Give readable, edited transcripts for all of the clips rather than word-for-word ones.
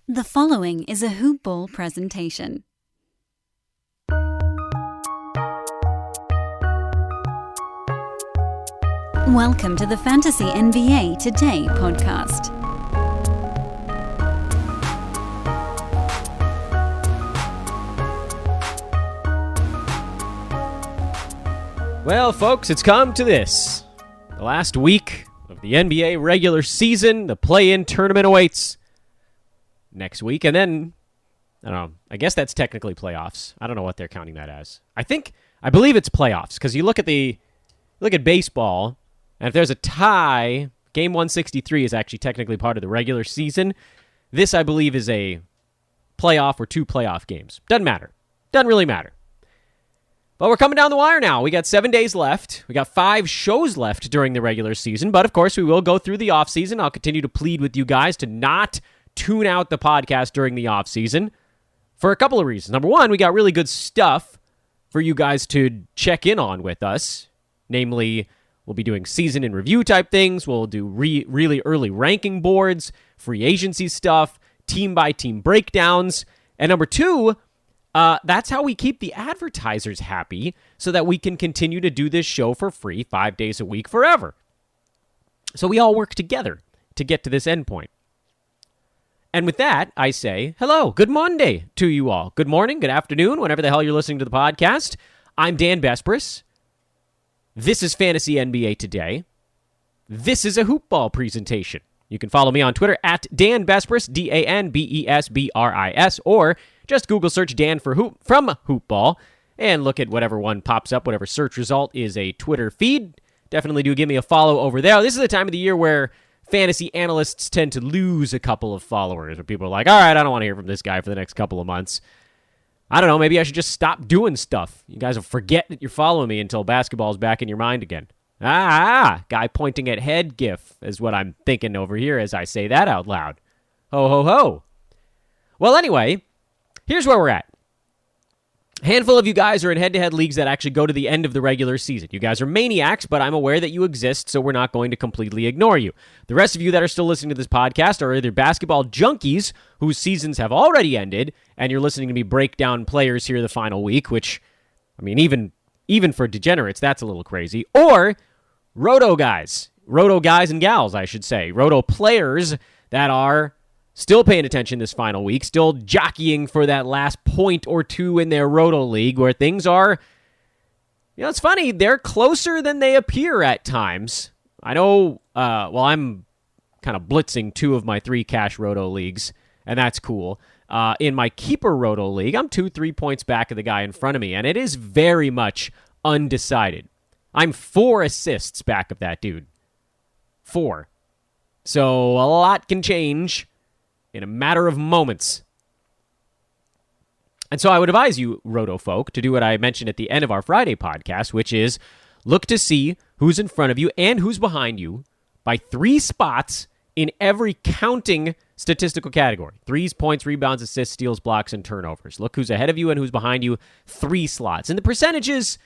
The following is a Hoop Ball presentation. Welcome to the Fantasy NBA Today podcast. Well, folks, it's come to this. The last week of the NBA regular season, the play-in tournament awaits next week, and then, I don't know, I guess that's technically playoffs. I don't know what they're counting that as. I believe it's playoffs, because you look at baseball, and if there's a tie, game 163 is actually technically part of the regular season. This, I believe, is a playoff or two playoff games. Doesn't matter. Doesn't really matter. But we're coming down the wire now. We got 7 days left. We got 5 shows left during the regular season. But, of course, we will go through the offseason. I'll continue to plead with you guys to not tune out the podcast during the offseason for a couple of reasons. Number one, we got really good stuff for you guys to check in on with us. Namely, we'll be doing season in review type things. We'll do really early ranking boards, free agency stuff, team-by-team breakdowns. And number two, that's how we keep the advertisers happy so that we can continue to do this show for free 5 days a week forever. So we all work together to get to this endpoint. And with that, I say, hello, good Monday to you all. Good morning, good afternoon, whenever the hell you're listening to the podcast. I'm Dan Bespris. This is Fantasy NBA Today. This is a Hoop Ball presentation. You can follow me on Twitter at Dan Bespris, DanBesbris, or just Google search Dan from Hoop Ball and look at whatever one pops up, whatever search result is a Twitter feed. Definitely do give me a follow over there. This is the time of the year where fantasy analysts tend to lose a couple of followers, where people are like, all right, I don't want to hear from this guy for the next couple of months. I don't know, maybe I should just stop doing stuff. You guys will forget that you're following me until basketball's back in your mind again. Guy pointing at head gif is what I'm thinking over here as I say that out loud. Ho, ho, ho. Well, anyway, here's where we're at. A handful of you guys are in head-to-head leagues that actually go to the end of the regular season. You guys are maniacs, but I'm aware that you exist, so we're not going to completely ignore you. The rest of you that are still listening to this podcast are either basketball junkies whose seasons have already ended, and you're listening to me break down players here the final week, which, I mean, even for degenerates, that's a little crazy, or roto guys and gals, I should say, roto players that are still paying attention this final week, still jockeying for that last point or two in their roto league where things are, it's funny, they're closer than they appear at times. I know, I'm kind of blitzing 2 of my 3 cash roto leagues, and that's cool. In my keeper roto league, I'm 2-3 points back of the guy in front of me, and it is very much undecided. I'm 4 assists back of that dude. 4. So a lot can change in a matter of moments. And so I would advise you, roto folk, to do what I mentioned at the end of our Friday podcast, which is look to see who's in front of you and who's behind you by 3 spots in every counting statistical category. Threes, points, rebounds, assists, steals, blocks, and turnovers. Look who's ahead of you and who's behind you. 3 slots. And the percentages,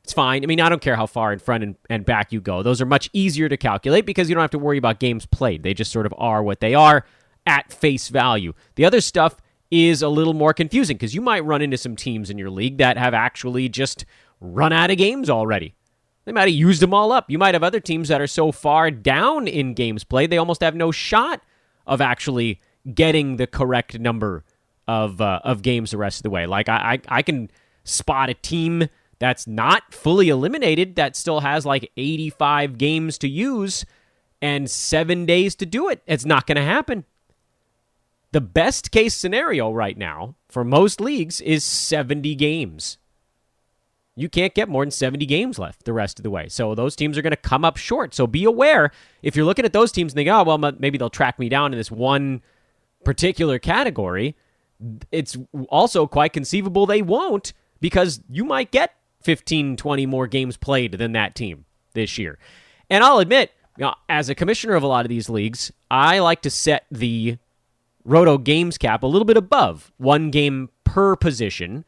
it's fine. I mean, I don't care how far in front and back you go. Those are much easier to calculate because you don't have to worry about games played. They just sort of are what they are at face value. The other stuff is a little more confusing because you might run into some teams in your league that have actually just run out of games already. They might have used them all up. You might have other teams that are so far down in games played, they almost have no shot of actually getting the correct number of games the rest of the way. Like, I can spot a team that's not fully eliminated that still has like 85 games to use and 7 days to do it. It's not going to happen. The best case scenario right now for most leagues is 70 games. You can't get more than 70 games left the rest of the way. So those teams are going to come up short. So be aware, if you're looking at those teams and think, oh, well, maybe they'll track me down in this one particular category, it's also quite conceivable they won't because you might get 15, 20 more games played than that team this year. And I'll admit, as a commissioner of a lot of these leagues, I like to set the roto games cap a little bit above 1 game per position.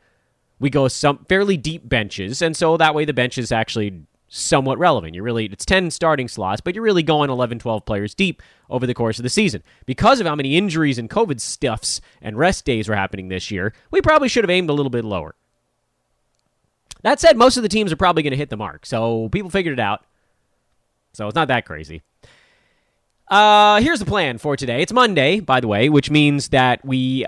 We go some fairly deep benches, and so that way the benches actually somewhat relevant. It's 10 starting slots, but you're really going 11, 12 players deep over the course of the season. Because of how many injuries and COVID stuffs and rest days were happening this year, we probably should have aimed a little bit lower. That said, most of the teams are probably going to hit the mark, so people figured it out. So it's not that crazy. Here's the plan for today. It's Monday, by the way, which means that we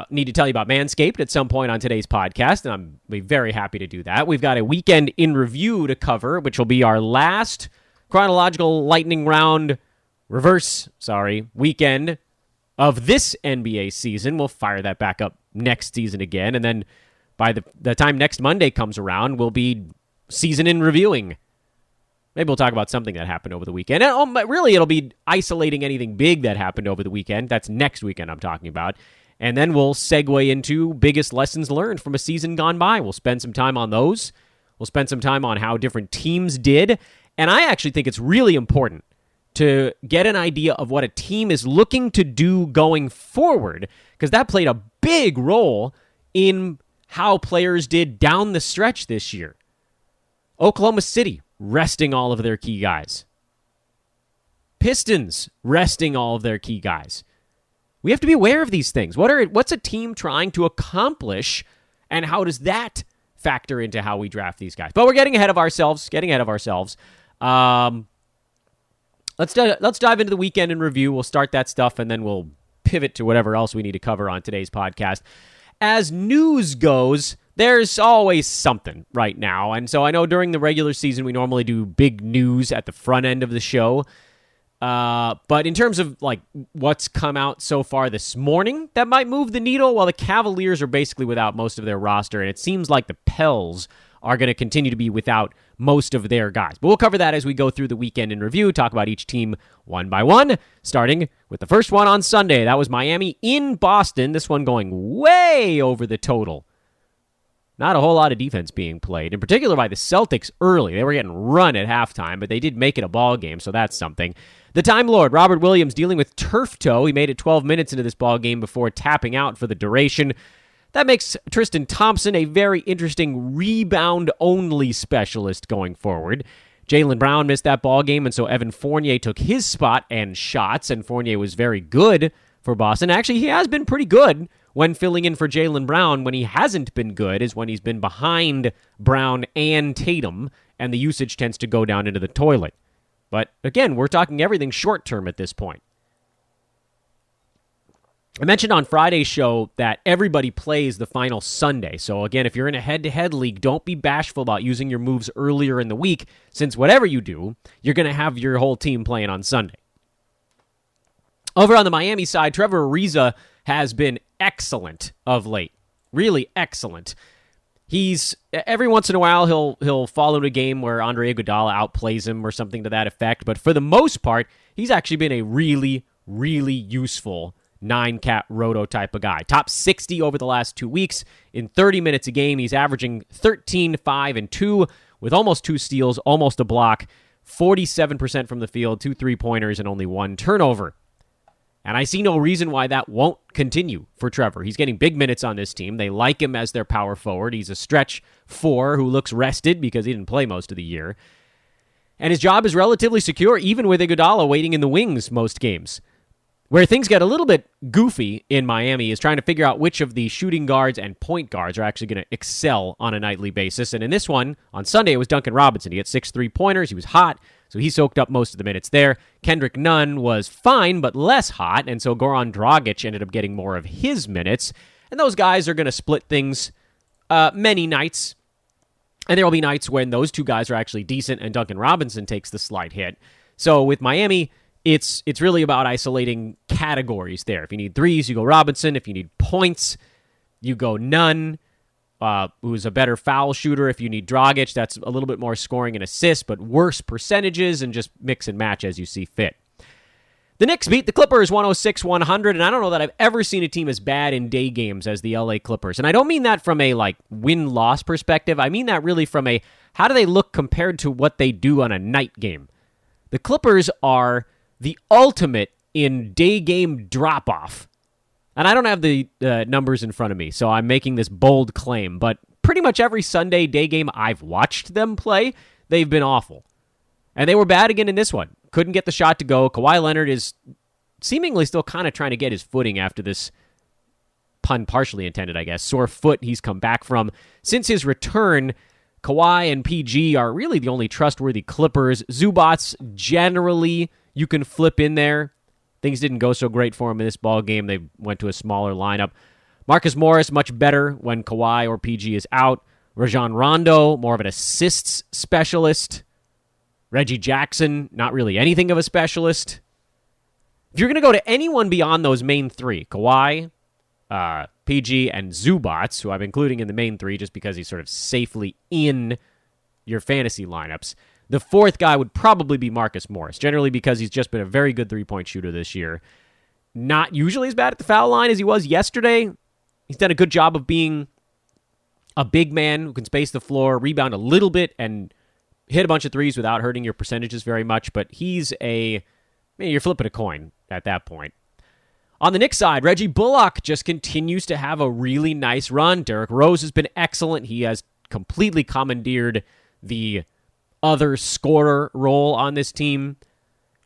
need to tell you about Manscaped at some point on today's podcast, and I'm very happy to do that. We've got a weekend in review to cover, which will be our last chronological lightning round weekend of this NBA season. We'll fire that back up next season again, and then by the time next Monday comes around, we'll be season in reviewing. Maybe we'll talk about something that happened over the weekend. And really, it'll be isolating anything big that happened over the weekend. That's next weekend I'm talking about. And then we'll segue into biggest lessons learned from a season gone by. We'll spend some time on those. We'll spend some time on how different teams did. And I actually think it's really important to get an idea of what a team is looking to do going forward, because that played a big role in how players did down the stretch this year. Oklahoma City resting all of their key guys. Pistons resting all of their key guys. We have to be aware of these things. What's a team trying to accomplish, and how does that factor into how we draft these guys? But we're getting ahead of ourselves. Let's dive into the weekend in review. We'll start that stuff, and then we'll pivot to whatever else we need to cover on today's podcast. As news goes, there's always something right now. And so I know during the regular season, we normally do big news at the front end of the show. But in terms of like what's come out so far this morning, that might move the needle. Well, the Cavaliers are basically without most of their roster, and it seems like the Pels are going to continue to be without most of their guys. But we'll cover that as we go through the weekend in review, talk about each team one by one, starting with the first one on Sunday. That was Miami in Boston, this one going way over the total. Not a whole lot of defense being played, in particular by the Celtics early. They were getting run at halftime, but they did make it a ball game, so that's something. The Time Lord, Robert Williams, dealing with turf toe. He made it 12 minutes into this ball game before tapping out for the duration. That makes Tristan Thompson a very interesting rebound-only specialist going forward. Jaylen Brown missed that ball game, and so Evan Fournier took his spot and shots, and Fournier was very good for Boston. Actually, he has been pretty good when filling in for Jaylen Brown. When he hasn't been good is when he's been behind Brown and Tatum, and the usage tends to go down into the toilet. But again, we're talking everything short-term at this point. I mentioned on Friday's show that everybody plays the final Sunday. So again, if you're in a head-to-head league, don't be bashful about using your moves earlier in the week, since whatever you do, you're going to have your whole team playing on Sunday. Over on the Miami side, Trevor Ariza has been excellent of late. Really excellent. He's every once in a while he'll fall into a game where Andre Iguodala outplays him or something to that effect, but for the most part, he's actually been a really, really useful 9-cat roto type of guy. Top 60 over the last 2 weeks. In 30 minutes a game, he's averaging 13, 5, and 2 with almost 2 steals, almost a block, 47% from the field, 2 3-pointers, and only 1 turnover. And I see no reason why that won't continue for Trevor. He's getting big minutes on this team. They like him as their power forward. He's a stretch 4 who looks rested because he didn't play most of the year. And his job is relatively secure, even with Iguodala waiting in the wings most games. Where things get a little bit goofy in Miami is trying to figure out which of the shooting guards and point guards are actually going to excel on a nightly basis. And in this one, on Sunday, it was Duncan Robinson. He had 6 3-pointers. He was hot, so he soaked up most of the minutes there. Kendrick Nunn was fine, but less hot, and so Goran Dragic ended up getting more of his minutes. And those guys are going to split things many nights. And there will be nights when those 2 guys are actually decent and Duncan Robinson takes the slight hit. So with Miami, it's really about isolating categories there. If you need threes, you go Robinson. If you need points, you go Nunn, who's a better foul shooter. If you need Dragic, that's a little bit more scoring and assists, but worse percentages, and just mix and match as you see fit. The Knicks beat the Clippers 106-100, and I don't know that I've ever seen a team as bad in day games as the LA Clippers. And I don't mean that from a win-loss perspective. I mean that really from a how do they look compared to what they do on a night game. The Clippers are the ultimate in day game drop-off. And I don't have the numbers in front of me, so I'm making this bold claim, but pretty much every Sunday day game I've watched them play, they've been awful. And they were bad again in this one. Couldn't get the shot to go. Kawhi Leonard is seemingly still kind of trying to get his footing after this, pun partially intended, I guess, sore foot he's come back from. Since his return, Kawhi and PG are really the only trustworthy Clippers. Zubats, generally, you can flip in there. Things didn't go so great for him in this ball game. They went to a smaller lineup. Marcus Morris, much better when Kawhi or PG is out. Rajon Rondo, more of an assists specialist. Reggie Jackson, not really anything of a specialist. If you're going to go to anyone beyond those main three, Kawhi, PG, and Zubats, who I'm including in the main three just because he's sort of safely in your fantasy lineups, the fourth guy would probably be Marcus Morris, generally because he's just been a very good three-point shooter this year. Not usually as bad at the foul line as he was yesterday. He's done a good job of being a big man who can space the floor, rebound a little bit, and hit a bunch of threes without hurting your percentages very much, but you're flipping a coin at that point. On the Knicks side, Reggie Bullock just continues to have a really nice run. Derrick Rose has been excellent. He has completely commandeered the other scorer role on this team.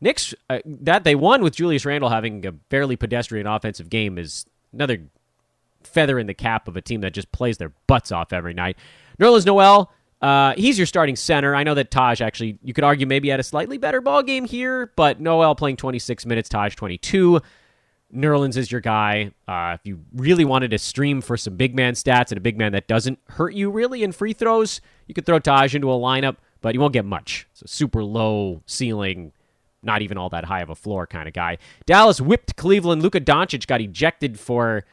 Knicks, that they won with Julius Randle having a fairly pedestrian offensive game, is another feather in the cap of a team that just plays their butts off every night. Nerlens Noel, he's your starting center. I know that Taj actually, you could argue maybe had a slightly better ball game here, but Noel playing 26 minutes, Taj 22. Nerlens is your guy. If you really wanted to stream for some big man stats and a big man that doesn't hurt you really in free throws, you could throw Taj into a lineup, but you won't get much. It's a super low ceiling, not even all that high of a floor kind of guy. Dallas whipped Cleveland. Luka Doncic got ejected for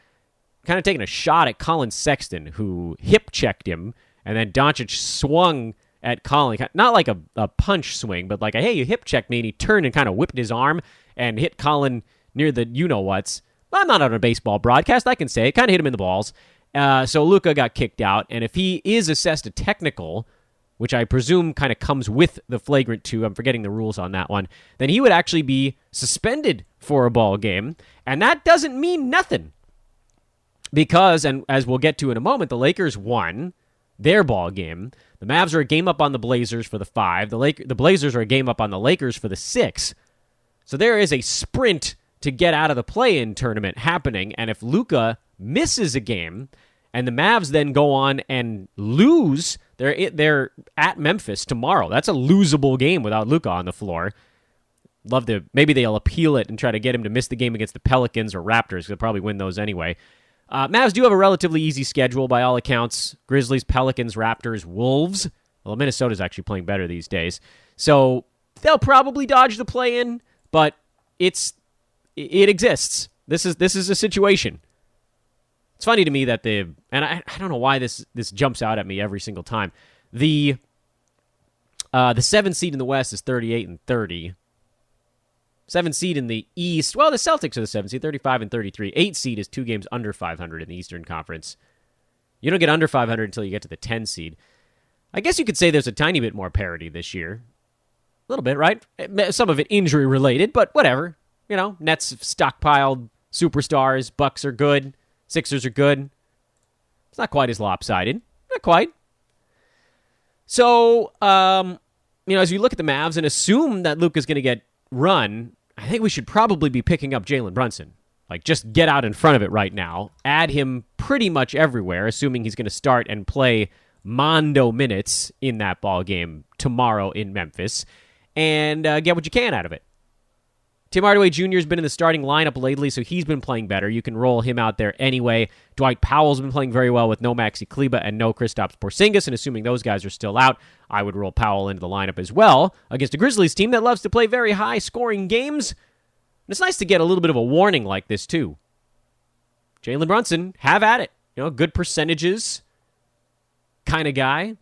kind of taking a shot at Colin Sexton, who hip-checked him, and then Doncic swung at Colin, not like a punch swing, but like a, hey, you hip-checked me, and he turned and kind of whipped his arm and hit Colin near the you-know-whats. Well, I'm not on a baseball broadcast, I can say it. Kind of hit him in the balls. So Luka got kicked out, and if he is assessed a technical, which I presume kind of comes with the flagrant 2, I'm forgetting the rules on that one, then he would actually be suspended for a ball game, and that doesn't mean nothing. Because, and as we'll get to in a moment, the Lakers won their ball game. The Mavs are a game up on the Blazers for the 5. The Blazers are a game up on the Lakers for the 6. So there is a sprint to get out of the play-in tournament happening, and if Luka misses a game, and the Mavs then go on and lose, they're at Memphis tomorrow. That's a losable game without Luka on the floor. Maybe they'll appeal it and try to get him to miss the game against the Pelicans or Raptors. They'll probably win those anyway. Mavs do have a relatively easy schedule by all accounts. Grizzlies, Pelicans, Raptors, Wolves. Well, Minnesota's actually playing better these days. So they'll probably dodge the play-in, but it exists. This is a situation. It's funny to me that and I don't know why this jumps out at me every single time. The 7th seed in the West is 38-30. 7th seed in the East, well, the Celtics are the 7th seed, 35-33. 8th seed is 2 games under 500 in the Eastern Conference. You don't get under 500 until you get to the 10 seed. I guess you could say there's a tiny bit more parity this year. A little bit, right? Some of it injury-related, but whatever. You know, Nets have stockpiled superstars. Bucks are good. Sixers are good. It's not quite as lopsided. Not quite. So, as you look at the Mavs and assume that Luka's going to get run, I think we should probably be picking up Jalen Brunson. Like, just get out in front of it right now. Add him pretty much everywhere, assuming he's going to start and play mondo minutes in that ball game tomorrow in Memphis, and get what you can out of it. Tim Hardaway Jr. has been in the starting lineup lately, so he's been playing better. You can roll him out there anyway. Dwight Powell's been playing very well with no Maxi Kleber and no Kristaps Porzingis, and assuming those guys are still out, I would roll Powell into the lineup as well against a Grizzlies team that loves to play very high-scoring games. And it's nice to get a little bit of a warning like this, too. Jalen Brunson, have at it. Good percentages kind of guy.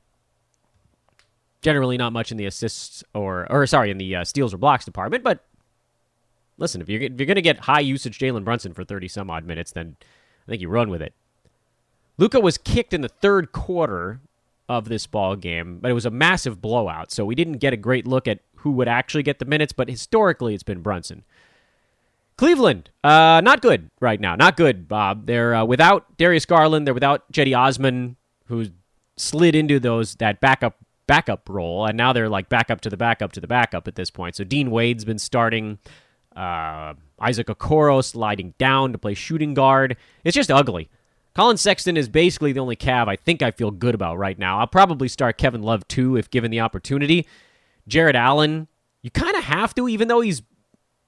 Generally not much in the assists in the steals or blocks department, but listen, if you're going to get high-usage Jalen Brunson for 30-some-odd minutes, then I think you run with it. Luka was kicked in the third quarter of this ball game, but it was a massive blowout, so we didn't get a great look at who would actually get the minutes, but historically it's been Brunson. Cleveland, not good right now. Not good, Bob. They're without Darius Garland. They're without Cedi Osman, who slid into that backup backup role, and now they're like backup to the backup to the backup at this point. So Dean Wade's been starting. Isaac Okoro sliding down to play shooting guard. It's just ugly. Colin Sexton is basically the only Cav I think I feel good about right now. I'll probably start Kevin Love too if given the opportunity. Jared Allen, you kind of have to, even though he's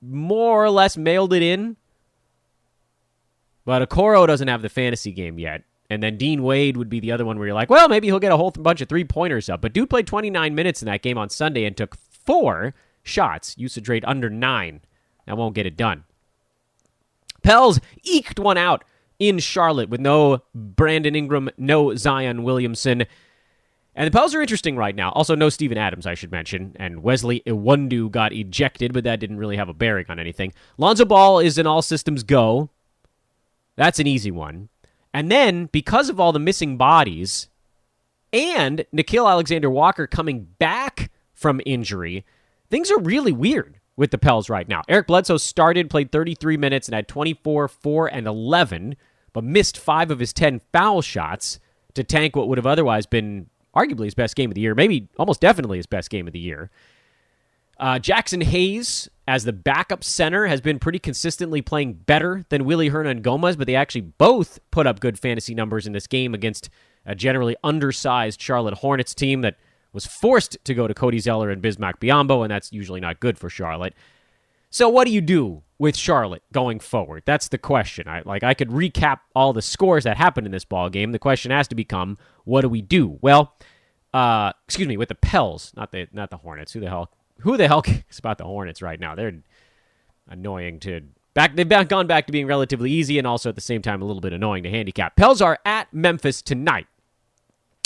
more or less mailed it in. But Okoro doesn't have the fantasy game yet. And then Dean Wade would be the other one where you're like, well, maybe he'll get a whole bunch of three-pointers up. But dude played 29 minutes in that game on Sunday and took 4 shots. Usage rate under 9. That won't get it done. Pels eked one out in Charlotte with no Brandon Ingram, no Zion Williamson. And the Pels are interesting right now. Also, no Steven Adams, I should mention. And Wesley Iwundu got ejected, but that didn't really have a bearing on anything. Lonzo Ball is an all systems go. That's an easy one. And then, because of all the missing bodies and Nickeil Alexander-Walker coming back from injury, things are really weird with the Pels right now. Eric Bledsoe started, played 33 minutes, and had 24, 4, and 11, but missed 5 of his 10 foul shots to tank what would have otherwise been arguably his best game of the year, maybe almost definitely his best game of the year. Jackson Hayes, as the backup center, has been pretty consistently playing better than Willy Hernan-Gomez, but they actually both put up good fantasy numbers in this game against a generally undersized Charlotte Hornets team that was forced to go to Cody Zeller and Bismack Biyombo, and that's usually not good for Charlotte. So what do you do with Charlotte going forward? That's the question. I could recap all the scores that happened in this ball game. The question has to become, what do we do? Well, with the Pels, not the Hornets. Who the hell cares about the Hornets right now? They're annoying to back. They've gone back to being relatively easy, and also at the same time a little bit annoying to handicap. Pels are at Memphis tonight.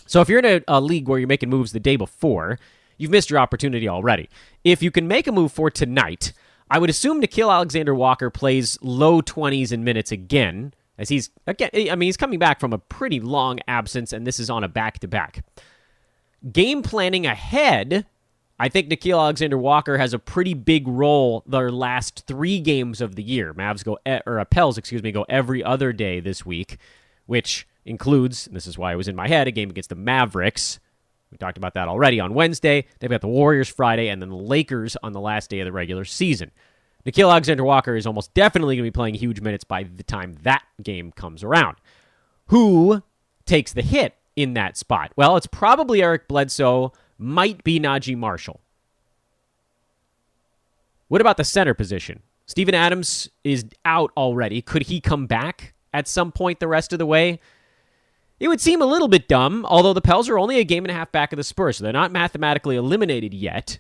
So if you're in a league where you're making moves the day before, you've missed your opportunity already. If you can make a move for tonight, I would assume Nickeil Alexander-Walker plays low 20s in minutes again, as he's coming back from a pretty long absence, and this is on a back-to-back. Game planning ahead, I think Nickeil Alexander-Walker has a pretty big role their last 3 games of the year. Pels go every other day this week, which includes, and this is why it was in my head, a game against the Mavericks. We talked about that already on Wednesday. They've got the Warriors Friday, and then the Lakers on the last day of the regular season. Nickeil Alexander-Walker is almost definitely going to be playing huge minutes by the time that game comes around. Who takes the hit in that spot? Well, it's probably Eric Bledsoe, might be Najee Marshall. What about the center position? Steven Adams is out already. Could he come back at some point the rest of the way? It would seem a little bit dumb, although the Pels are only a game and a half back of the Spurs, so they're not mathematically eliminated yet.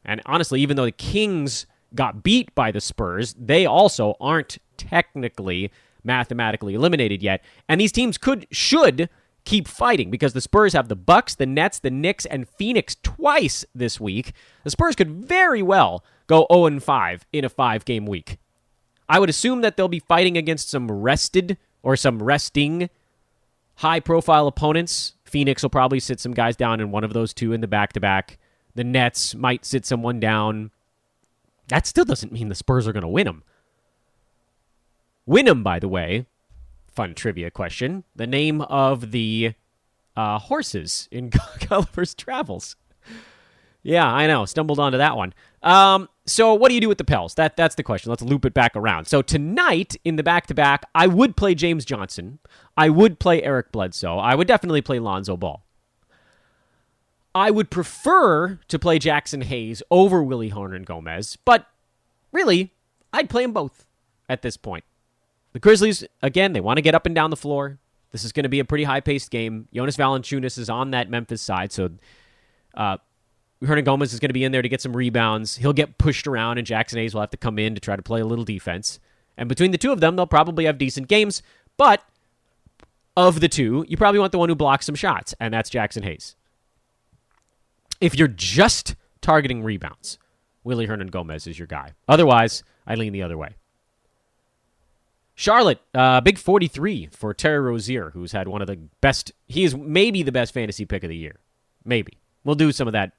And honestly, even though the Kings got beat by the Spurs, they also aren't technically mathematically eliminated yet. And these teams should keep fighting, because the Spurs have the Bucks, the Nets, the Knicks, and Phoenix twice this week. The Spurs could very well go 0-5 in a 5-game week. I would assume that they'll be fighting against some resting high-profile opponents. Phoenix will probably sit some guys down in one of those 2 in the back-to-back. The Nets might sit someone down. That still doesn't mean the Spurs are going to win them. Win them, by the way, fun trivia question, the name of the horses in Gulliver's Travels. Yeah, I know. Stumbled onto that one. So what do you do with the Pels? That's the question. Let's loop it back around. So tonight, in the back-to-back, I would play James Johnson. I would play Eric Bledsoe. I would definitely play Lonzo Ball. I would prefer to play Jackson Hayes over Willy Hernan-Gomez, but really, I'd play them both at this point. The Grizzlies, again, they want to get up and down the floor. This is going to be a pretty high-paced game. Jonas Valanciunas is on that Memphis side, so Hernan-Gomez is going to be in there to get some rebounds. He'll get pushed around, and Jackson Hayes will have to come in to try to play a little defense. And between the two of them, they'll probably have decent games, but of the two, you probably want the one who blocks some shots, and that's Jackson Hayes. If you're just targeting rebounds, Willy Hernan-Gomez is your guy. Otherwise, I lean the other way. Charlotte, big 43 for Terry Rozier, who's had one of the best. He is maybe the best fantasy pick of the year. Maybe. We'll do some of that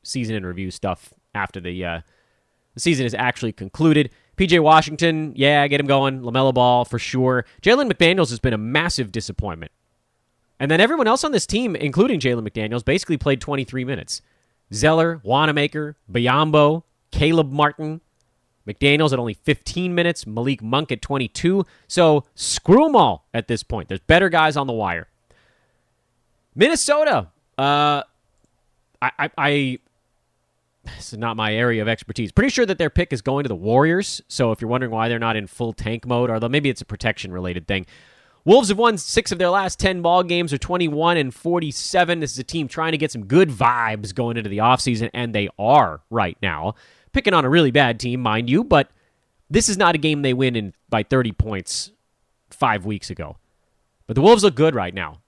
season in review stuff after the season is actually concluded. PJ Washington, yeah, get him going. LaMelo Ball, for sure. Jalen McDaniels has been a massive disappointment. And then everyone else on this team, including Jalen McDaniels, basically played 23 minutes. Zeller, Wanamaker, Bamba, Caleb Martin, McDaniels at only 15 minutes, Malik Monk at 22. So screw them all at this point. There's better guys on the wire. Minnesota, this is not my area of expertise. Pretty sure that their pick is going to the Warriors. So if you're wondering why they're not in full tank mode, although maybe it's a protection-related thing. Wolves have won 6 of their last 10 ball games, are 21-47. This is a team trying to get some good vibes going into the offseason, and they are right now. Picking on a really bad team, mind you, but this is not a game they win by 30 points 5 weeks ago. But the Wolves look good right now.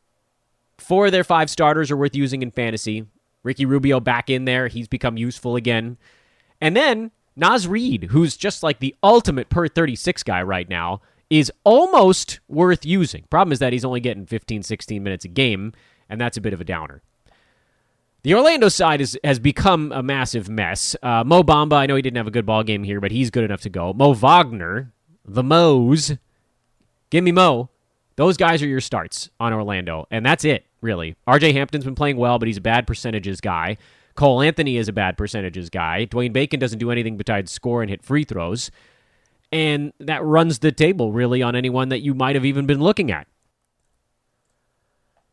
4 of their 5 starters are worth using in fantasy. Ricky Rubio back in there. He's become useful again. And then Naz Reid, who's just like the ultimate per 36 guy right now, is almost worth using. Problem is that he's only getting 15, 16 minutes a game, and that's a bit of a downer. The Orlando side has become a massive mess. Mo Bamba, I know he didn't have a good ball game here, but he's good enough to go. Mo Wagner, the Moes, give me Mo. Those guys are your starts on Orlando, and that's it, really. RJ Hampton's been playing well, but he's a bad percentages guy. Cole Anthony is a bad percentages guy. Dwayne Bacon doesn't do anything besides score and hit free throws. And that runs the table, really, on anyone that you might have even been looking at.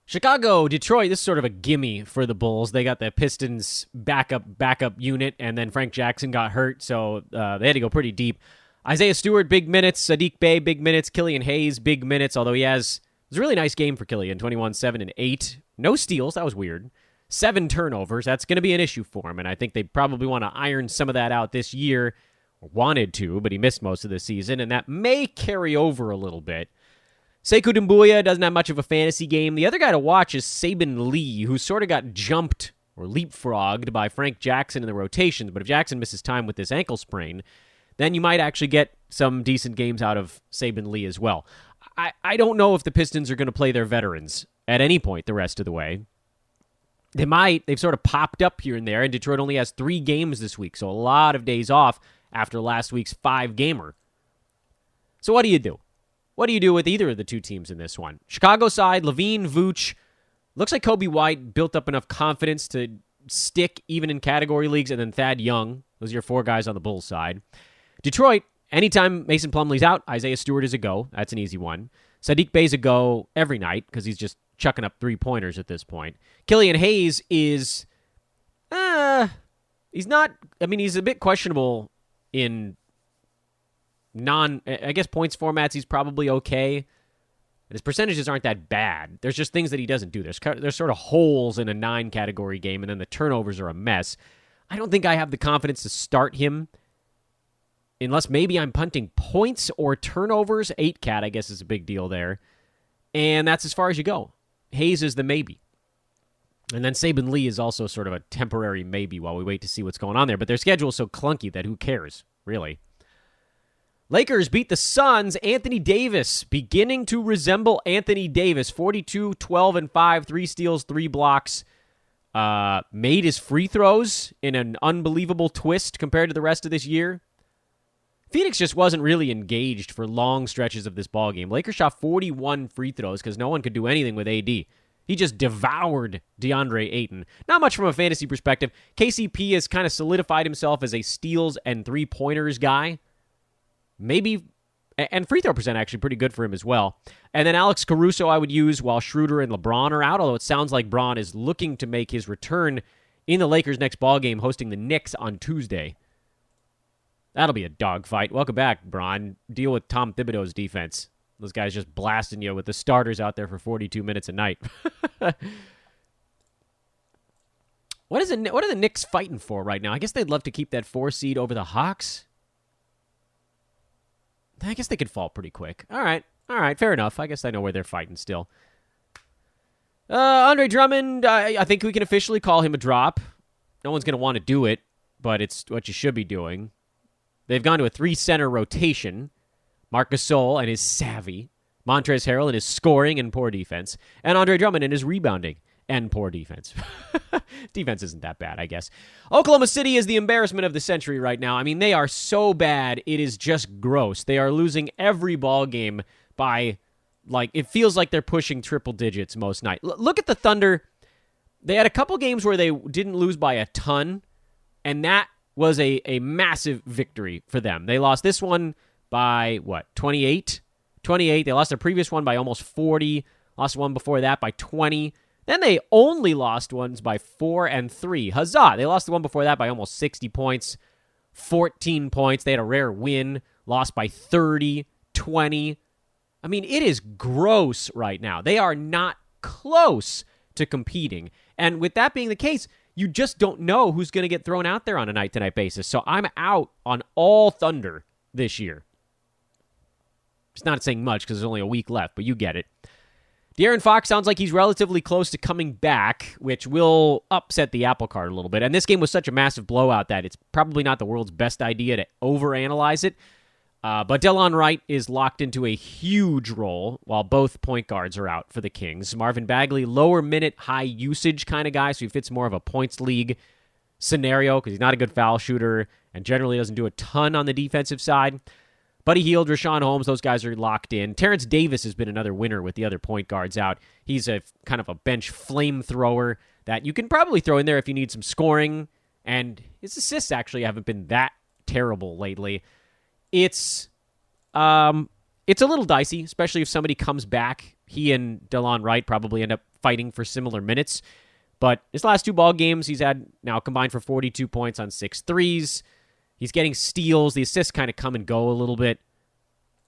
Chicago, Detroit, this is sort of a gimme for the Bulls. They got the Pistons backup unit, and then Frank Jackson got hurt, so they had to go pretty deep. Isaiah Stewart, big minutes. Sadiq Bey, big minutes. Killian Hayes, big minutes, although it was a really nice game for Killian, 21, 7, and 8. No steals, that was weird. 7 turnovers, that's going to be an issue for him, and I think they probably want to iron some of that out this year. Wanted to, but he missed most of the season, and that may carry over a little bit. Sekou Doumbouya doesn't have much of a fantasy game. The other guy to watch is Sabin Lee, who sort of got jumped or leapfrogged by Frank Jackson in the rotations, but if Jackson misses time with this ankle sprain, then you might actually get some decent games out of Sabin Lee as well. I don't know if the Pistons are going to play their veterans at any point the rest of the way. They might. They've sort of popped up here and there, and Detroit only has 3 games this week, so a lot of days off after last week's 5-gamer. So what do you do? What do you do with either of the 2 teams in this one? Chicago side, Levine, Vooch. Looks like Kobe White built up enough confidence to stick even in category leagues, and then Thad Young. Those are your 4 guys on the Bulls side. Detroit, anytime Mason Plumlee's out, Isaiah Stewart is a go. That's an easy one. Sadiq Bey's a go every night because he's just chucking up 3-pointers at this point. Killian Hayes is... he's not... I mean, he's a bit questionable in I guess points formats, he's probably okay. His percentages aren't that bad. There's just things that he doesn't do. There's sort of holes in a 9-category game, and then the turnovers are a mess. I don't think I have the confidence to start him unless maybe I'm punting points or turnovers. 8-cat, I guess, is a big deal there. And that's as far as you go. Hayes is the maybe. And then Sabin Lee is also sort of a temporary maybe while we wait to see what's going on there. But their schedule is so clunky that who cares, really? Lakers beat the Suns. Anthony Davis beginning to resemble Anthony Davis. 42, 12, and 5. 3 steals, 3 blocks. Made his free throws in an unbelievable twist compared to the rest of this year. Phoenix just wasn't really engaged for long stretches of this ballgame. Lakers shot 41 free throws because no one could do anything with AD. He just devoured DeAndre Ayton. Not much from a fantasy perspective. KCP has kind of solidified himself as a steals and 3-pointers guy. Maybe, and free throw percent actually pretty good for him as well. And then Alex Caruso I would use while Schroeder and LeBron are out, although it sounds like Bron is looking to make his return in the Lakers' next ballgame, hosting the Knicks on Tuesday. That'll be a dogfight. Welcome back, Bron. Deal with Tom Thibodeau's defense. Those guys just blasting you with the starters out there for 42 minutes a night. What are the Knicks fighting for right now? I guess they'd love to keep that 4 seed over the Hawks. I guess they could fall pretty quick. All right, fair enough. I guess I know where they're fighting still. Andre Drummond, I think we can officially call him a drop. No one's going to want to do it, but it's what you should be doing. They've gone to a 3-center rotation. Marc Gasol and his savvy. Montrezl Harrell and his scoring and poor defense. And Andre Drummond and his rebounding and poor defense. Defense isn't that bad, I guess. Oklahoma City is the embarrassment of the century right now. I mean, they are so bad, it is just gross. They are losing every ball game by like it feels like they're pushing triple digits most night. Look at the Thunder. They had a couple games where they didn't lose by a ton, and that was a massive victory for them. They lost this one by, 28? 28. They lost their previous one by almost 40. Lost one before that by 20. Then they only lost ones by 4 and 3. Huzzah! They lost the one before that by almost 60 points, 14 points. They had a rare win, lost by 30, 20. I mean, it is gross right now. They are not close to competing. And with that being the case, you just don't know who's going to get thrown out there on a night-to-night basis. So I'm out on all Thunder this year. It's not saying much because there's only a week left, but you get it. De'Aaron Fox sounds like he's relatively close to coming back, which will upset the apple cart a little bit. And this game was such a massive blowout that it's probably not the world's best idea to overanalyze it. But Delon Wright is locked into a huge role while both point guards are out for the Kings. Marvin Bagley, lower minute, high usage kind of guy, so he fits more of a points league scenario because he's not a good foul shooter and generally doesn't do a ton on the defensive side. Buddy Hield, Rashawn Holmes, those guys are locked in. Terrence Davis has been another winner with the other point guards out. He's a kind of a bench flamethrower that you can probably throw in there if you need some scoring. And his assists actually haven't been that terrible lately. It's a little dicey, especially if somebody comes back. He and Delon Wright probably end up fighting for similar minutes. But his last two ball games, he's had now combined for 42 points on 6 threes. He's getting steals. The assists kind of come and go a little bit.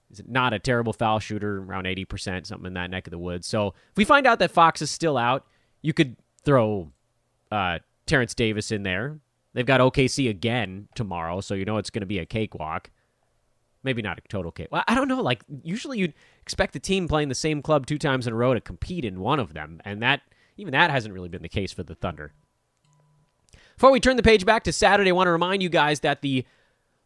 He's not a terrible foul shooter, around 80%, something in that neck of the woods. So if we find out that Fox is still out, you could throw Terrence Davis in there. They've got OKC again tomorrow, so you know it's going to be a cakewalk. Maybe not a total cake. Well, I don't know. Like, usually you'd expect the team playing the same club 2 times in a row to compete in one of them, and even that hasn't really been the case for the Thunder. Before we turn the page back to Saturday, I want to remind you guys that the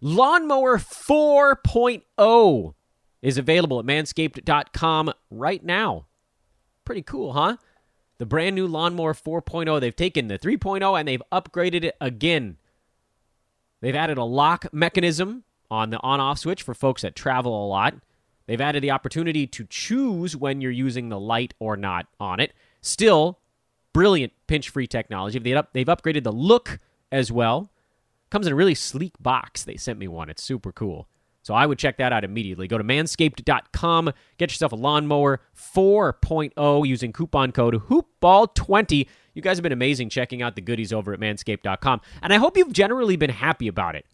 Lawnmower 4.0 is available at manscaped.com right now. Pretty cool, huh? The brand new Lawnmower 4.0. They've taken the 3.0 and they've upgraded it again. They've added a lock mechanism on the on-off switch for folks that travel a lot. They've added the opportunity to choose when you're using the light or not on it. Still, brilliant pinch-free technology. They've upgraded the look as well. Comes in a really sleek box. They sent me one. It's super cool. So I would check that out immediately. Go to manscaped.com. Get yourself a Lawnmower 4.0 using coupon code HoopBall20. You guys have been amazing checking out the goodies over at manscaped.com. And I hope you've generally been happy about it.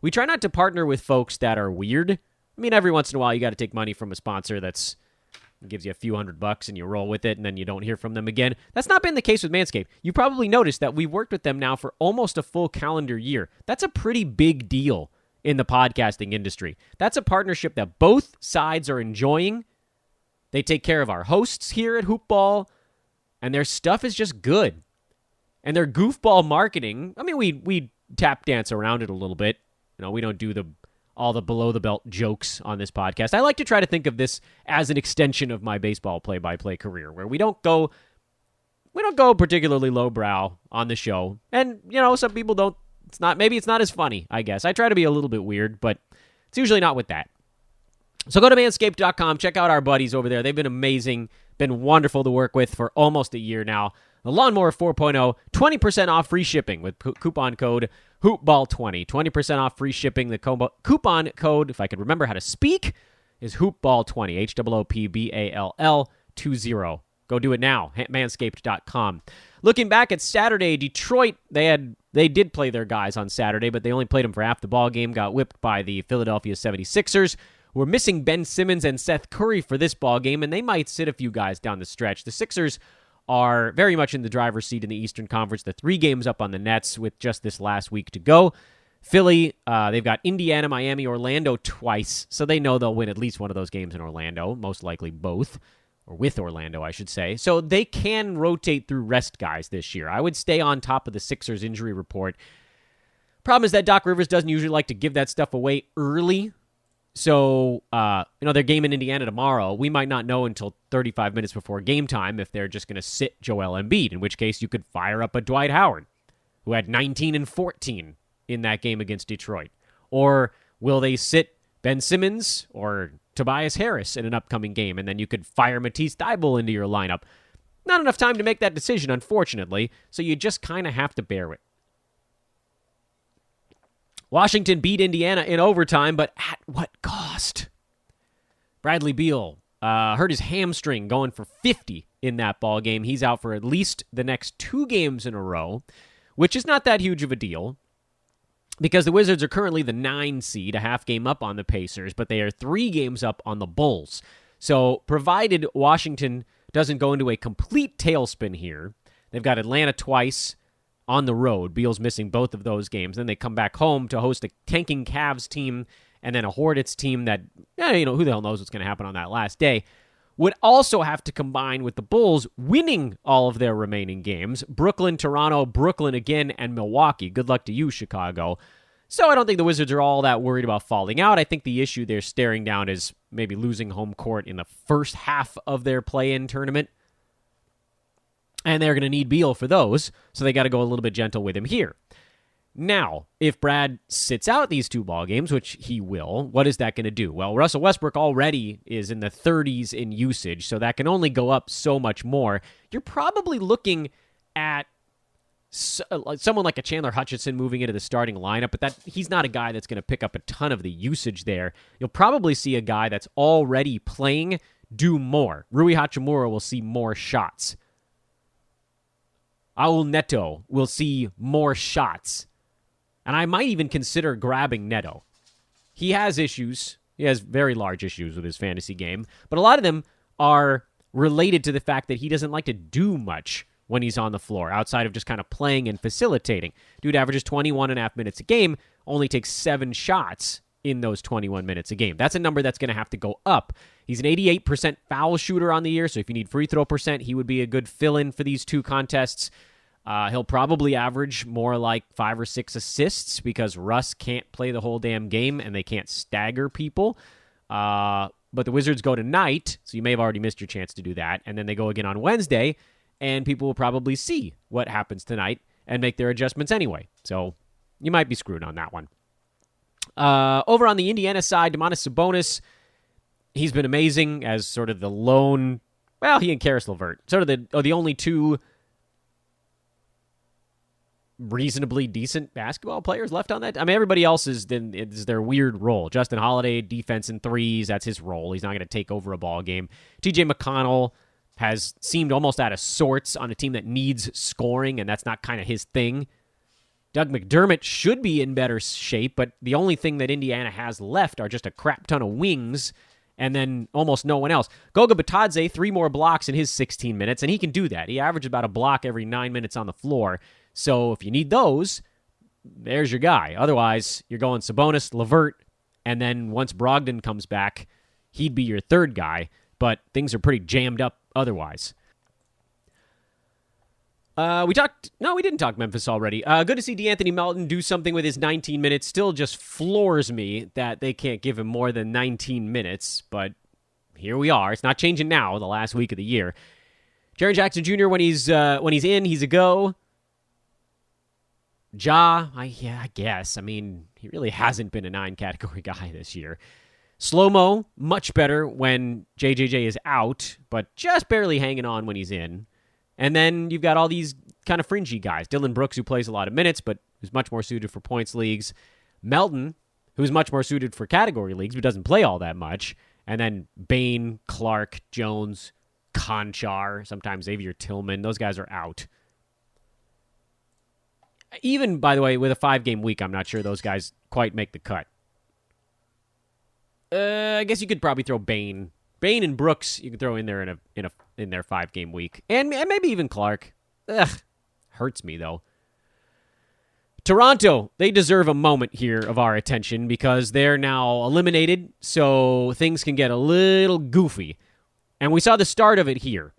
We try not to partner with folks that are weird. I mean, every once in a while, you got to take money from a sponsor that's gives you a few $100 and you roll with it, and then you don't hear from them again. That's not been the case with Manscaped. You probably noticed that we've worked with them now for almost a full calendar year. That's a pretty big deal in the podcasting industry. That's a partnership that both sides are enjoying. They take care of our hosts here at Hoopball, and their stuff is just good. And their goofball marketing, I mean, we tap dance around it a little bit. You know, we don't do all the below-the-belt jokes on this podcast. I like to try to think of this as an extension of my baseball play-by-play career, where we don't go particularly lowbrow on the show. And, you know, some people don't. Maybe it's not as funny, I guess. I try to be a little bit weird, but it's usually not with that. So go to manscaped.com. Check out our buddies over there. They've been amazing, been wonderful to work with for almost a year now. The Lawnmower 4.0, 20% off free shipping with coupon code HoopBall20. 20% off free shipping. The coupon code, if I could remember how to speak, is HoopBall20. HOOPBALL20. Go do it now. Manscaped.com. Looking back at Saturday, Detroit, they did play their guys on Saturday, but they only played them for half the ball game. Got whipped by the Philadelphia 76ers. We're missing Ben Simmons and Seth Curry for this ball game, and they might sit a few guys down the stretch. The Sixers are very much in the driver's seat in the Eastern Conference. The 3 games up on the Nets with just this last week to go. Philly, they've got Indiana, Miami, Orlando twice, so they know they'll win at least one of those games in Orlando, most likely both, or with Orlando, I should say. So they can rotate through rest guys this year. I would stay on top of the Sixers injury report. Problem is that Doc Rivers doesn't usually like to give that stuff away early. So, their game in Indiana tomorrow, we might not know until 35 minutes before game time if they're just going to sit Joel Embiid, in which case you could fire up a Dwight Howard, who had 19 and 14 in that game against Detroit. Or will they sit Ben Simmons or Tobias Harris in an upcoming game, and then you could fire Matisse Thybulle into your lineup. Not enough time to make that decision, unfortunately, so you just kind of have to bear it. Washington beat Indiana in overtime, but at what cost? Bradley Beal hurt his hamstring going for 50 in that ball game. He's out for at least the next 2 games in a row, which is not that huge of a deal because the Wizards are currently the 9 seed, a half game up on the Pacers, but they are 3 games up on the Bulls. So provided Washington doesn't go into a complete tailspin here, they've got Atlanta twice on the road. Beal's missing both of those games. Then they come back home to host a tanking Cavs team and then a Hornets team that, who the hell knows what's going to happen on that last day, would also have to combine with the Bulls winning all of their remaining games. Brooklyn, Toronto, Brooklyn again, and Milwaukee. Good luck to you, Chicago. So I don't think the Wizards are all that worried about falling out. I think the issue they're staring down is maybe losing home court in the first half of their play-in tournament. And they're going to need Beal for those, so they got to go a little bit gentle with him here. Now, if Brad sits out these 2 ball games, which he will, what is that going to do? Well, Russell Westbrook already is in the 30s in usage, so that can only go up so much more. You're probably looking at someone like a Chandler Hutchison moving into the starting lineup, but he's not a guy that's going to pick up a ton of the usage there. You'll probably see a guy that's already playing do more. Rui Hachimura will see more shots. Raul Neto will see more shots. And I might even consider grabbing Neto. He has issues. He has very large issues with his fantasy game. But a lot of them are related to the fact that he doesn't like to do much when he's on the floor, outside of just kind of playing and facilitating. Dude averages 21.5 minutes a game, only takes 7 shots in those 21 minutes a game. That's a number that's going to have to go up. He's an 88% foul shooter on the year, so if you need free throw percent, he would be a good fill-in for these 2 contests. He'll probably average more like 5 or 6 assists because Russ can't play the whole damn game and they can't stagger people. But the Wizards go tonight, so you may have already missed your chance to do that. And then they go again on Wednesday, and people will probably see what happens tonight and make their adjustments anyway. So you might be screwed on that one. Over on the Indiana side, Domantas Sabonis, he's been amazing as sort of the lone, well, he and Karis LeVert, sort of the only 2 reasonably decent basketball players left on that. I mean, everybody else is their weird role. Justin Holiday, defense and threes, that's his role. He's not going to take over a ball game. TJ McConnell has seemed almost out of sorts on a team that needs scoring, and that's not kind of his thing. Doug McDermott should be in better shape, but the only thing that Indiana has left are just a crap ton of wings and then almost no one else. Goga Bitadze, 3 more blocks in his 16 minutes, and he can do that. He averages about a block every 9 minutes on the floor. So if you need those, there's your guy. Otherwise, you're going Sabonis, LeVert, and then once Brogdon comes back, he'd be your 3rd guy, but things are pretty jammed up otherwise. We didn't talk Memphis already. Good to see DeAnthony Melton do something with his 19 minutes. Still just floors me that they can't give him more than 19 minutes, but here we are. It's not changing now, the last week of the year. Jaren Jackson Jr., when he's in, he's a go. I guess. I mean, he really hasn't been a 9-category guy this year. Slow-mo, much better when JJJ is out, but just barely hanging on when he's in. And then you've got all these kind of fringy guys. Dylan Brooks, who plays a lot of minutes, but who's much more suited for points leagues. Melton, who's much more suited for category leagues, but doesn't play all that much. And then Bane, Clark, Jones, Conchar, sometimes Xavier Tillman. Those guys are out. Even, by the way, with a 5-game week, I'm not sure those guys quite make the cut. I guess you could probably throw Bane and Brooks. You can throw in there in their 5-game week, and maybe even Clark. Hurts me though. Toronto, they deserve a moment here of our attention because they're now eliminated, so things can get a little goofy, and we saw the start of it here.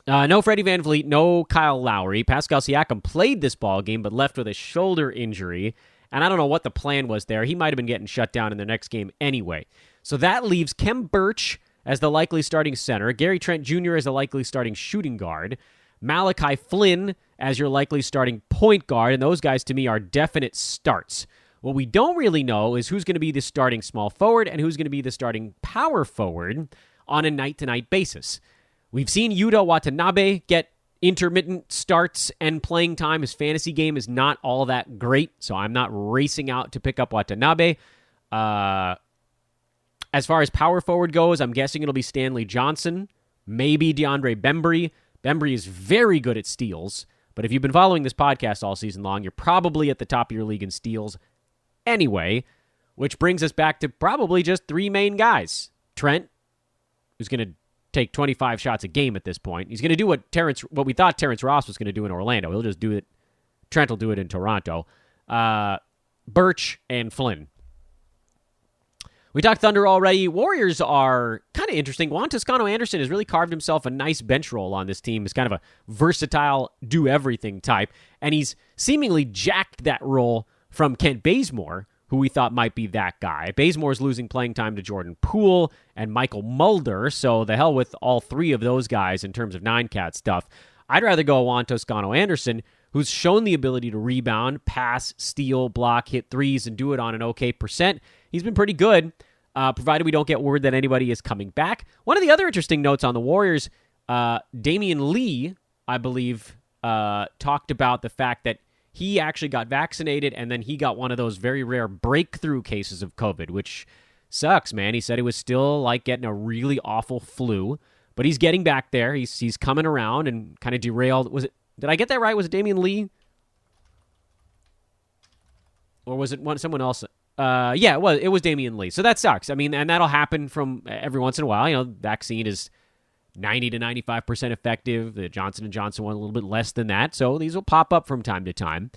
No Freddie VanVleet, no Kyle Lowry. Pascal Siakam played this ball game, but left with a shoulder injury. And I don't know what the plan was there. He might have been getting shut down in the next game anyway. So that leaves Khem Birch as the likely starting center, Gary Trent Jr. as the likely starting shooting guard, Malachi Flynn as your likely starting point guard, and those guys to me are definite starts. What we don't really know is who's going to be the starting small forward and who's going to be the starting power forward on a night-to-night basis. We've seen Yuta Watanabe get intermittent starts and playing time. His fantasy game is not all that great, so I'm not racing out to pick up Watanabe. As far as power forward goes, I'm guessing it'll be Stanley Johnson, maybe DeAndre Bembry. Bembry is very good at steals, but if you've been following this podcast all season long, you're probably at the top of your league in steals anyway, which brings us back to probably just three main guys. Trent, who's going to take 25 shots a game at this point. He's going to do what we thought Terrence Ross was going to do in Orlando. He'll just do it. Trent will do it in Toronto. Birch and Flynn. We talked Thunder already. Warriors are kind of interesting. Juan Toscano-Anderson has really carved himself a nice bench role on this team. He's kind of a versatile, do-everything type, and he's seemingly jacked that role from Kent Bazemore, who we thought might be that guy. Bazemore's losing playing time to Jordan Poole and Michael Mulder, so the hell with all three of those guys in terms of 9-cat stuff. I'd rather go Juan Toscano-Anderson, who's shown the ability to rebound, pass, steal, block, hit threes, and do it on an okay percent. He's been pretty good, provided we don't get word that anybody is coming back. One of the other interesting notes on the Warriors, Damian Lee, I believe, talked about the fact that he actually got vaccinated, and then he got one of those very rare breakthrough cases of COVID, which sucks, man. He said it was still like getting a really awful flu, but he's getting back there. He's coming around and kind of derailed. Did I get that right? Was it Damian Lee? Or was it someone else? Yeah, it was Damian Lee. So that sucks. I mean, and that'll happen from every once in a while. You know, vaccine is 90 to 95% effective. The Johnson & Johnson one a little bit less than that. So these will pop up from time to time.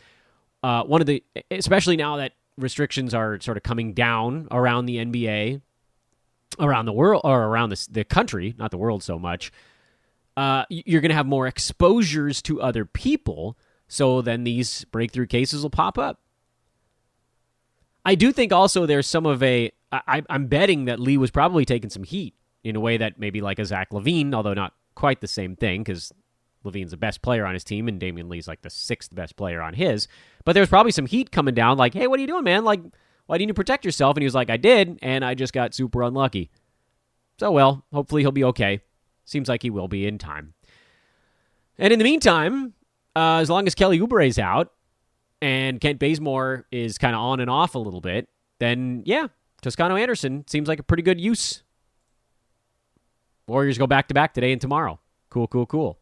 Especially now that restrictions are sort of coming down around the NBA, around the world, or around the country, not the world so much. You're going to have more exposures to other people. So then these breakthrough cases will pop up. I do think also there's some of I'm betting that Lee was probably taking some heat in a way that maybe like a Zach LaVine, although not quite the same thing because LaVine's the best player on his team and Damian Lee's like the sixth best player on his. But there's probably some heat coming down like, hey, what are you doing, man? Like, why didn't you protect yourself? And he was like, I did, and I just got super unlucky. So, well, hopefully he'll be okay. Seems like he will be in time. And in the meantime, as long as Kelly Oubre's out and Kent Bazemore is kind of on and off a little bit, then, yeah, Toscano-Anderson seems like a pretty good use. Warriors go back-to-back today and tomorrow. Cool.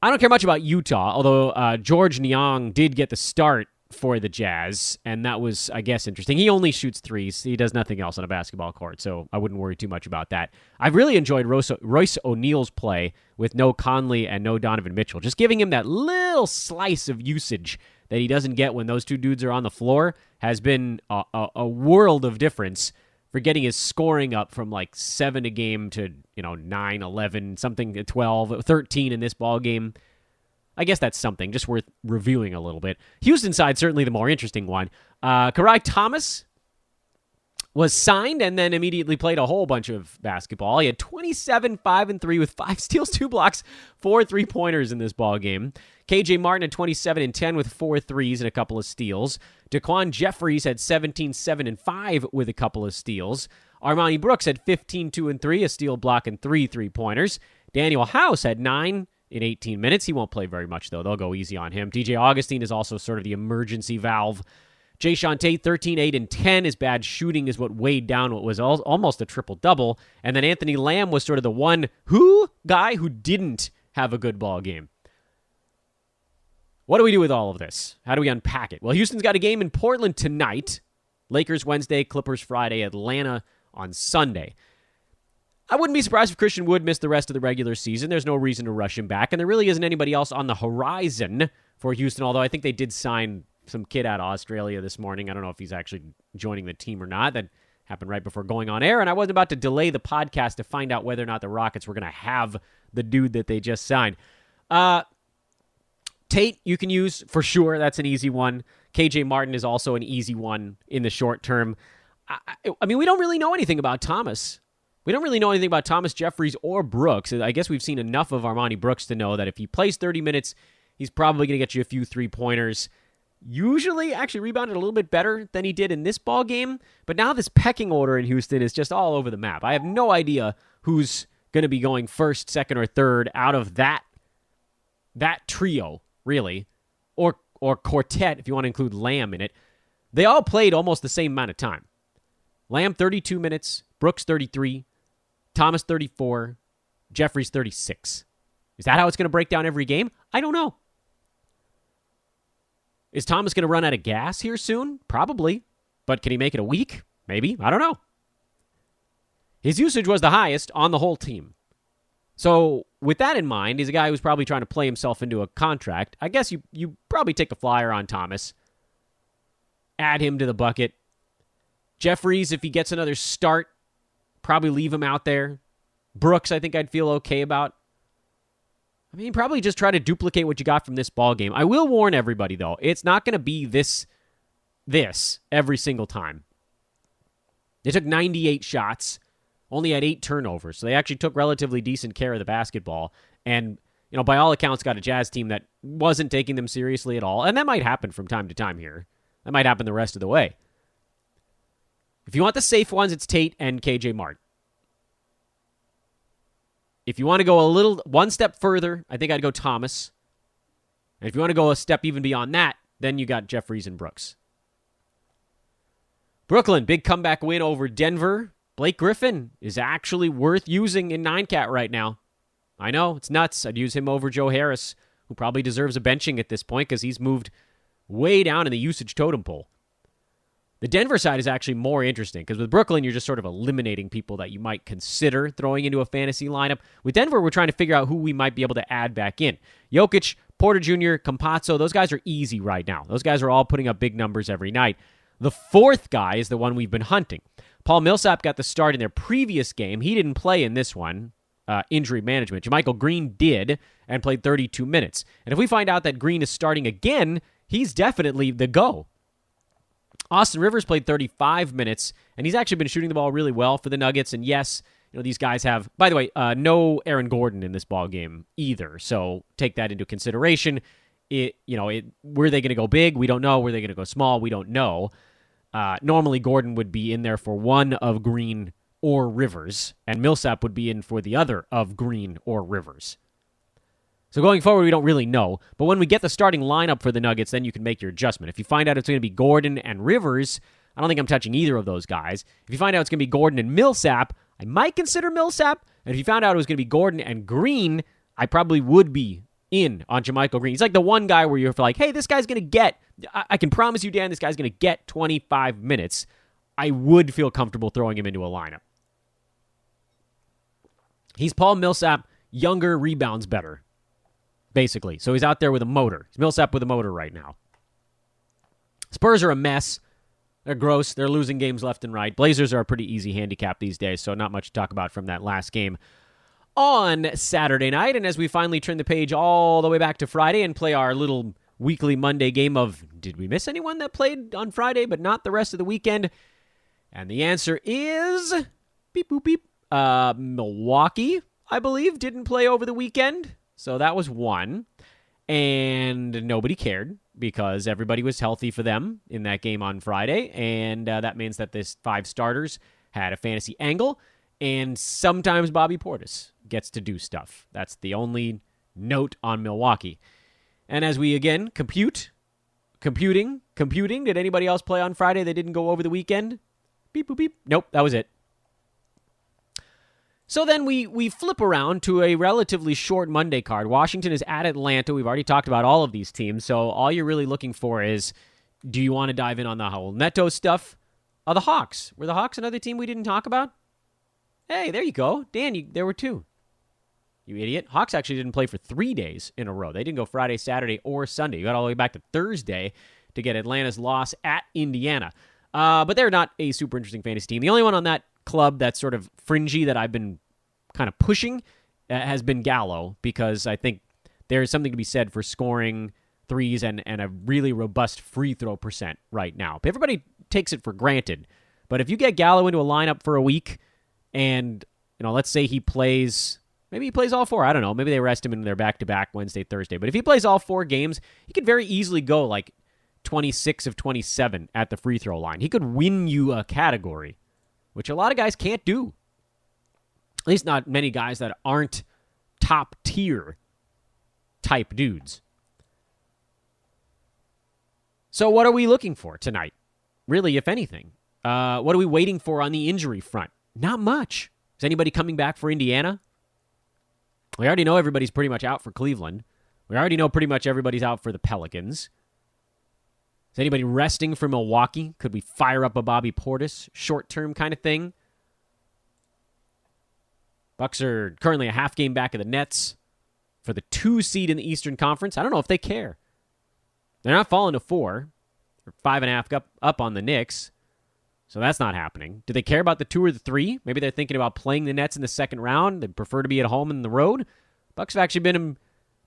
I don't care much about Utah, although George Niang did get the start for the Jazz, and that was, I guess, interesting. He only shoots threes. He does nothing else on a basketball court, so I wouldn't worry too much about that. I've really enjoyed Royce O'Neal's play with no Conley and no Donovan Mitchell. Just giving him that little slice of usage that he doesn't get when those two dudes are on the floor has been a world of difference for getting his scoring up from like 7 a game to 9, 11, something to 12, 13 in this ball game. I guess that's something just worth reviewing a little bit. Houston side, certainly the more interesting one. Kari Thomas was signed and then immediately played a whole bunch of basketball. He had 27, 5, and 3 with 5 steals, 2 blocks, 4 3-pointers in this ball game. KJ Martin had 27 and 10 with 4 threes and a couple of steals. Daquan Jeffries had 17, 7, and 5 with a couple of steals. Armani Brooks had 15, 2, and 3, a steal, block, and 3 3-pointers. Daniel House had 9 in 18 minutes. He won't play very much, though. They'll go easy on him. DJ Augustine is also sort of the emergency valve. Jayshawn Tate, 13, 8, and 10. His bad shooting is what weighed down what was almost a triple-double. And then Anthony Lamb was sort of the one guy who didn't have a good ball game. What do we do with all of this? How do we unpack it? Well, Houston's got a game in Portland tonight. Lakers Wednesday, Clippers Friday, Atlanta on Sunday. I wouldn't be surprised if Christian Wood missed the rest of the regular season. There's no reason to rush him back, and there really isn't anybody else on the horizon for Houston, although I think they did sign some kid out of Australia this morning. I don't know if he's actually joining the team or not. That happened right before going on air, and I wasn't about to delay the podcast to find out whether or not the Rockets were going to have the dude that they just signed. Tate, you can use for sure. That's an easy one. KJ Martin is also an easy one in the short term. I mean, we don't really know anything about Thomas. We don't really know anything about Thomas Jeffries or Brooks. I guess we've seen enough of Armani Brooks to know that if he plays 30 minutes, he's probably going to get you a few 3-pointers. usually actually rebounded a little bit better than he did in this ball game, but now this pecking order in Houston is just all over the map. I have no idea who's going to be going first, second, or third out of that trio, really, or quartet if you want to include Lamb in it. They all played almost the same amount of time. Lamb 32 minutes, Brooks 33, Thomas 34, Jeffries 36. Is that how it's going to break down every game? I don't know. Is Thomas going to run out of gas here soon? Probably. But can he make it a week? Maybe. I don't know. His usage was the highest on the whole team. So with that in mind, he's a guy who's probably trying to play himself into a contract. I guess you probably take a flyer on Thomas. Add him to the bucket. Jeffries, if he gets another start, probably leave him out there. Brooks, I think I'd feel okay about. I mean, probably just try to duplicate what you got from this ball game. I will warn everybody, though. It's not going to be this every single time. They took 98 shots, only had 8 turnovers, so they actually took relatively decent care of the basketball. And, by all accounts, got a Jazz team that wasn't taking them seriously at all. And that might happen from time to time here. That might happen the rest of the way. If you want the safe ones, it's Tate and KJ Mart. If you want to go one step further, I think I'd go Thomas. And if you want to go a step even beyond that, then you got Jeffries and Brooks. Brooklyn, big comeback win over Denver. Blake Griffin is actually worth using in 9-cat right now. I know, it's nuts. I'd use him over Joe Harris, who probably deserves a benching at this point because he's moved way down in the usage totem pole. The Denver side is actually more interesting because with Brooklyn, you're just sort of eliminating people that you might consider throwing into a fantasy lineup. With Denver, we're trying to figure out who we might be able to add back in. Jokic, Porter Jr., Campazzo, those guys are easy right now. Those guys are all putting up big numbers every night. The fourth guy is the one we've been hunting. Paul Millsap got the start in their previous game. He didn't play in this one. Injury management. JaMychal Green did and played 32 minutes. And if we find out that Green is starting again, he's definitely the go. Austin Rivers played 35 minutes, and he's actually been shooting the ball really well for the Nuggets. And yes, these guys have, by the way, no Aaron Gordon in this ball game either. So take that into consideration. Were they going to go big? We don't know. Were they going to go small? We don't know. Normally, Gordon would be in there for one of Green or Rivers, and Millsap would be in for the other of Green or Rivers. So going forward, we don't really know. But when we get the starting lineup for the Nuggets, then you can make your adjustment. If you find out it's going to be Gordon and Rivers, I don't think I'm touching either of those guys. If you find out it's going to be Gordon and Millsap, I might consider Millsap. And if you found out it was going to be Gordon and Green, I probably would be in on JaMychal Green. He's like the one guy where you're like, hey, this guy's going to get, I can promise you, Dan, this guy's going to get 25 minutes. I would feel comfortable throwing him into a lineup. He's Paul Millsap, younger, rebounds better. Basically. So he's out there with a motor. He's Millsap with a motor right now. Spurs are a mess. They're gross. They're losing games left and right. Blazers are a pretty easy handicap these days, so not much to talk about from that last game on Saturday night. And as we finally turn the page all the way back to Friday and play our little weekly Monday game of, did we miss anyone that played on Friday but not the rest of the weekend? And the answer is, beep, boop, beep. Milwaukee, I believe, didn't play over the weekend. So that was one, and nobody cared because everybody was healthy for them in that game on Friday, and that means that this 5 starters had a fantasy angle, and sometimes Bobby Portis gets to do stuff. That's the only note on Milwaukee. And as we, again, computing, did anybody else play on Friday that didn't go over the weekend? Beep, boop, beep. Nope, that was it. So then we flip around to a relatively short Monday card. Washington is at Atlanta. We've already talked about all of these teams, so all you're really looking for is, do you want to dive in on the whole Neto stuff? The Hawks. Were the Hawks another team we didn't talk about? Hey, there you go. Dan, there were 2. You idiot. Hawks actually didn't play for 3 days in a row. They didn't go Friday, Saturday, or Sunday. You got all the way back to Thursday to get Atlanta's loss at Indiana. But they're not a super interesting fantasy team. The only one on that club that's sort of fringy that I've been kind of pushing has been Gallo, because I think there's something to be said for scoring threes and a really robust free throw percent right now. Everybody takes it for granted, but if you get Gallo into a lineup for a week and, let's say maybe he plays all 4. I don't know. Maybe they rest him in their back-to-back Wednesday, Thursday. But if he plays all 4 games, he could very easily go like 26 of 27 at the free throw line. He could win you a category, which a lot of guys can't do. At least not many guys that aren't top tier type dudes. So what are we looking for tonight? Really, if anything. What are we waiting for on the injury front? Not much. Is anybody coming back for Indiana? We already know everybody's pretty much out for Cleveland. We already know pretty much everybody's out for the Pelicans. Is anybody resting for Milwaukee? Could we fire up a Bobby Portis short-term kind of thing? Bucks are currently a half game back of the Nets for the 2 seed in the Eastern Conference. I don't know if they care. They're not falling to 4. They're 5.5 up on the Knicks. So that's not happening. Do they care about the 2 or the 3? Maybe they're thinking about playing the Nets in the second round. They'd prefer to be at home than the road. Bucks have actually been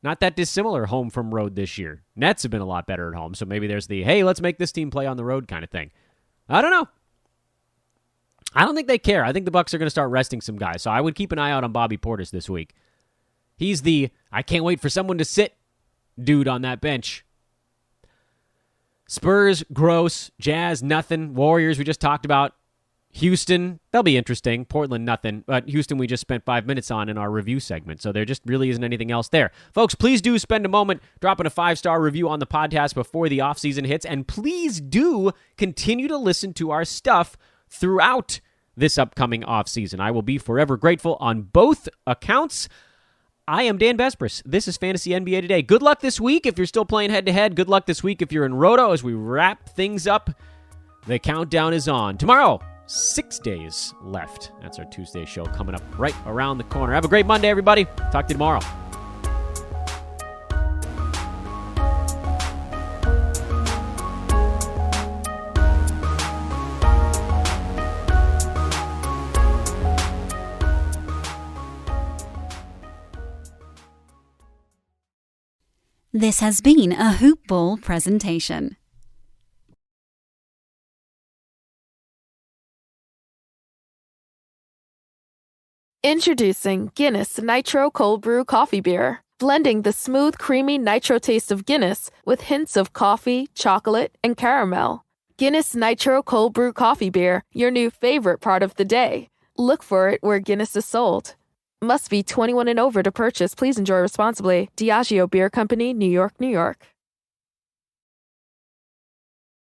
not that dissimilar home from road this year. Nets have been a lot better at home. So maybe there's the, hey, let's make this team play on the road kind of thing. I don't know. I don't think they care. I think the Bucks are going to start resting some guys. So I would keep an eye out on Bobby Portis this week. He's the, I can't wait for someone to sit dude on that bench. Spurs, gross. Jazz, nothing. Warriors, we just talked about. Houston, they'll be interesting. Portland, nothing. But Houston, we just spent 5 minutes on in our review segment, so there just really isn't anything else there. Folks, please do spend a moment dropping a 5-star review on the podcast before the offseason hits, and please do continue to listen to our stuff throughout this upcoming offseason. I will be forever grateful on both accounts. I am Dan Vespris. This is Fantasy NBA Today. Good luck this week if you're still playing head-to-head. Good luck this week if you're in Roto as we wrap things up. The countdown is on. Tomorrow, 6 days left. That's our Tuesday show coming up right around the corner. Have a great Monday, everybody. Talk to you tomorrow. This has been a Hoop Ball presentation. Introducing Guinness Nitro Cold Brew Coffee Beer, blending the smooth, creamy nitro taste of Guinness with hints of coffee, chocolate, and caramel. Guinness Nitro Cold Brew Coffee Beer, your new favorite part of the day. Look for it where Guinness is sold. Must be 21 and over to purchase. Please enjoy responsibly. Diageo Beer Company, New York, New York.